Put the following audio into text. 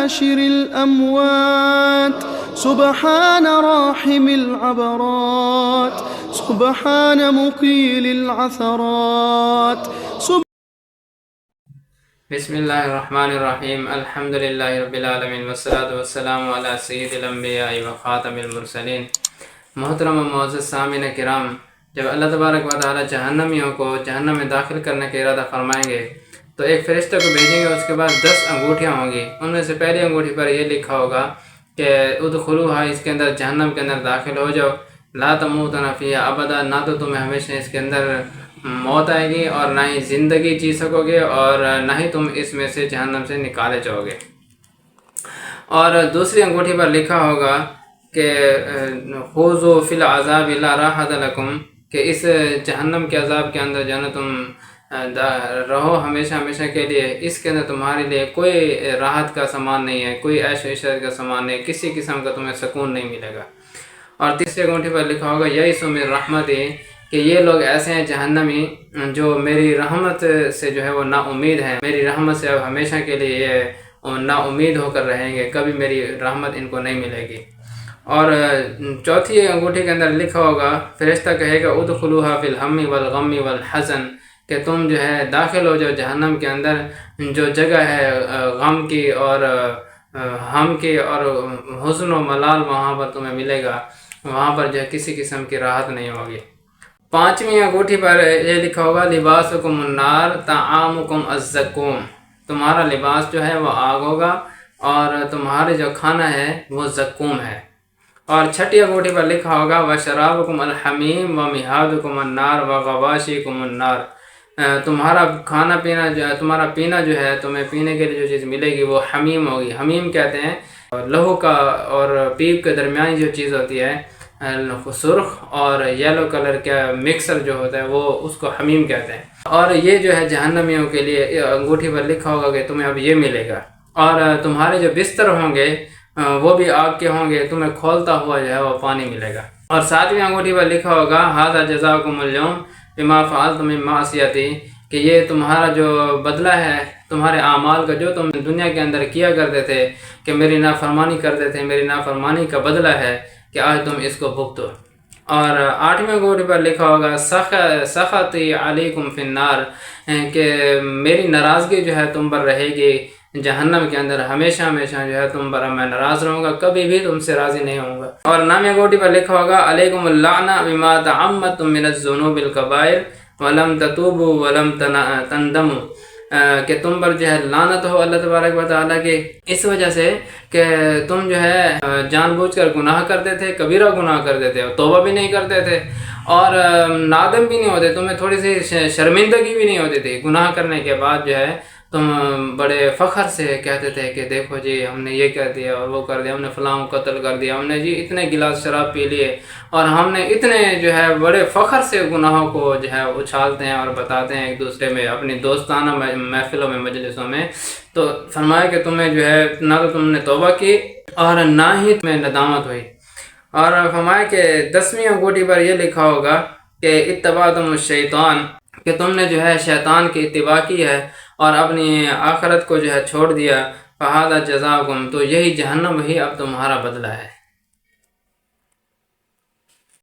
حاشر الأموات سبحان راحم العبرات سبحان مقيل العثرات بسم اللہ الرحمن الرحیم الحمد للہ رب العالمین والصلاة والسلام علی سید الانبیاء و خاتم المرسلین۔ محترم و معزز سامعین کرام، جب اللہ تبارک و تعالی جہنمیوں کو جہنم میں داخل کرنے کا ارادہ فرمائیں گے تو ایک فرشتہ کو بھیجیں گے، اس کے بعد 10 انگوٹھیاں ہوں گی۔ ان میں سے پہلی انگوٹھی پر یہ لکھا ہوگا کہ ادخلوہا، اس کے اندر جہنم کے اندر داخل ہو جاؤ، لا تموتن فیہا ابدا، نہ تو تمہیں ہمیشہ اس کے اندر موت آئے گی اور نہ ہی زندگی جی سکو گے اور نہ ہی تم اس میں سے جہنم سے نکالے جاؤ گے۔ اور دوسری انگوٹھی پر لکھا ہوگا کہ خوضوا فی العذاب لا راحۃ لکم، کہ اس جہنم کے عذاب کے اندر جو ہے تم رہو ہمیشہ ہمیشہ کے لیے، اس کے اندر تمہارے لیے کوئی راحت کا سامان نہیں ہے، کوئی عیش و عشرت کا سامان نہیں ہے، کسی قسم کا تمہیں سکون نہیں ملے گا۔ اور تیسری انگوٹھی پر لکھا ہوگا یئسوا من رحمتی، کہ یہ لوگ ایسے ہیں جہنمی جو میری رحمت سے جو ہے وہ نا امید ہیں، میری رحمت سے اب ہمیشہ کے لیے یہ نا امید ہو کر رہیں گے، کبھی میری رحمت ان کو نہیں ملے گی۔ اور چوتھی انگوٹھی کے اندر لکھا ہوگا، فرشتہ کہے گا ادخلوہا فی الہم والغم والحزن، کہ تم جو ہے داخل ہو جاؤ جہنم کے اندر، جو جگہ ہے غم کی اور ہم کی اور حزن و ملال وہاں پر تمہیں ملے گا، وہاں پر جو ہے کسی قسم کی راحت نہیں ہوگی۔ پانچویں انگوٹھی پر یہ لکھا ہوگا لباسکم النار طعامکم الزقوم، تمہارا لباس جو ہے وہ آگ ہوگا اور تمہارے جو کھانا ہے وہ زقوم ہے۔ اور چھٹی انگوٹھی پر لکھا ہوگا وشرابکم الحمیم ومہادکم النار وغواشیکم النار، تمہارا کھانا پینا جو ہے، تمہارا پینا جو ہے، تمہیں پینے کے لیے جو چیز ملے گی وہ حمیم ہوگی۔ حمیم کہتے ہیں لہو کا اور پیپ کے درمیانی جو چیز ہوتی ہے، سرخ اور یلو کلر کا مکسر جو ہوتا ہے وہ اس کو حمیم کہتے ہیں۔ اور یہ جو ہے جہنمیوں کے لیے انگوٹھی پر لکھا ہوگا کہ تمہیں اب یہ ملے گا، اور تمہارے جو بستر ہوں گے وہ بھی آگ کے ہوں گے، تمہیں کھولتا ہوا جو ہے وہ پانی ملے گا۔ اور ساتویں انگوٹھی پر لکھا ہوگا ھذا جزاکم اليوم بما فعلتم من معصیتی، کہ یہ تمہارا جو بدلہ ہے تمہارے اعمال کا، جو تم دنیا کے اندر کیا کرتے تھے کہ میری نافرمانی کرتے تھے، میری نافرمانی کا بدلہ ہے کہ آج تم اس کو بھگتو۔ اور آٹھویں انگوٹھی پر لکھا ہوگا سخطی علیکم فی النار، کہ میری ناراضگی جو ہے تم پر رہے گی جہنم کے اندر، ہمیشہ ہمیشہ جو ہے تم پر میں ناراض رہوں گا، کبھی بھی تم سے راضی نہیں ہوں گا۔ اور نویں انگوٹھی پر لکھا ہوگا علیکم اللعنہ بما تعمدتم من الذنوب الکبائر ولم تتوبوا ولم تندموا، کہ تم پر جو ہے لعنت ہو اللہ تبارک و تعالیٰ کی اس وجہ سے کہ تم جو ہے جان بوجھ کر گناہ کرتے تھے، کبیرہ گناہ کرتے تھے اور توبہ بھی نہیں کرتے تھے اور نادم بھی نہیں ہوتے، تمہیں تھوڑی سی شرمندگی بھی نہیں ہوتی تھی۔ گناہ کرنے کے بعد جو ہے تم بڑے فخر سے کہتے تھے کہ دیکھو جی ہم نے یہ کر دیا اور وہ کر دیا، ہم نے فلاں قتل کر دیا، ہم نے جی اتنے گلاس شراب پی لیے، اور ہم نے اتنے جو ہے بڑے فخر سے گناہوں کو جو ہے اچھالتے ہیں اور بتاتے ہیں ایک دوسرے میں، اپنی دوستانہ محفلوں میں، مجلسوں میں۔ تو فرمایا کہ تمہیں جو ہے نہ تو تم نے توبہ کی اور نہ ہی تمہیں ندامت ہوئی۔ اور فرمایا کہ 10ویں انگوٹھی پر یہ لکھا ہوگا کہ اتبعتم الشیطان، کہ تم نے جو ہے شیطان کی اتباع کی ہے اور اپنی آخرت کو جو ہے چھوڑ دیا، فہذا جزاکم، تو یہی جہنم ہی اب تمہارا بدلہ ہے۔